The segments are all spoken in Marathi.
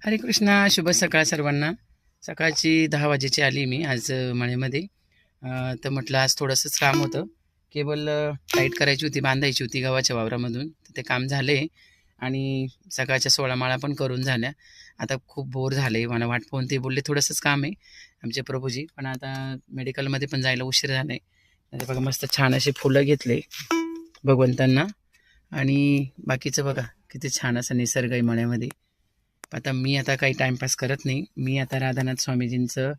हरे कृष्णा. शुभ सकाळ सर्वांना. सकाळची 10 वाजेची आली मी आज मळ्यामध्ये. तर म्हटलं आज थोडंसंच काम होतं. केबल टाईट करायची होती, बांधायची होती गव्हाच्या वावरामधून. तर ते काम झाले आणि सकाळच्या 16 माळा पण करून झाल्या. आता खूप बोर झाले, मला वाट पाहून. ते बोलले थोडंसंच काम आहे आमचे प्रभूजी, पण आता मेडिकलमध्ये पण जायला उशीर झाला आहे. तर बघा मस्त छान असे फुलं घेतले भगवंतांना. आणि बाकीचं बघा किती छान असं निसर्ग आहे मळ्यामध्ये. आता काही टाईमपास करत नाही. मी आता राधानाथ स्वामीजींचं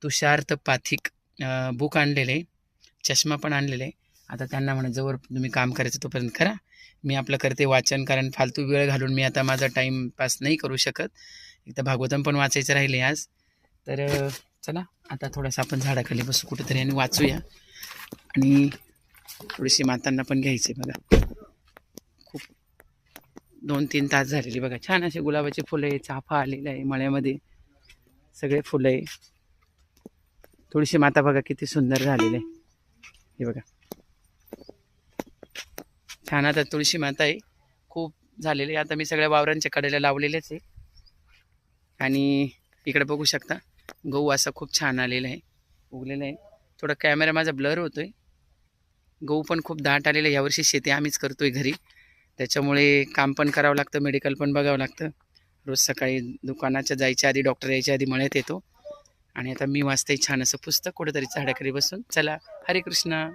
तुषार्थ पाथिक बुक आणलेलं आहे. चष्मा पण आणलेला आहे. आता त्यांना म्हणा जवळ तुम्ही काम करायचं तोपर्यंत करा, मी आपलं करते वाचन. कारण फालतू वेळ घालून मी आता माझा टाईमपास नाही करू शकत. एकदा भागवतम पण वाचायचं राहिले आज. तर चला आता थोडंसं आपण झाडाखाली बसू कुठेतरी आणि वाचूया. आणि थोडीशी मातांना पण घ्यायचे बघा. खूप 2-3 तास झालेली बघा. छान असे गुलाबाचे फुलं आहे, चाफा आलेला आहे मळ्यामध्ये, सगळे फुलं आहे. तुळशी माता बघा किती सुंदर झालेले आहे, हे बघा छान. आता तुळशी माता आहे, खूप झालेले. आता मी सगळ्या वावरांच्या कडेला लावलेलेच आहे. आणि इकडे बघू शकता गहू असा खूप छान आलेला आहे, उगलेला आहे. थोडा कॅमेरा माझा ब्लर होतोय. गहू पण खूप दाट आलेला आहे. यावर्षी शेती आम्हीच करतोय घरी, त्याच्यामुळे काम पण करावं लागतं, मेडिकल पण बघावं लागतं. रोज सकाळी दुकानाच्या जायच्या आधी, डॉक्टर यायच्या आधी मळ्यात येतो. आणि आता मी वाचते छान असं पुस्तक कुठेतरी झाडाखाली बसून. चला, हरे कृष्ण.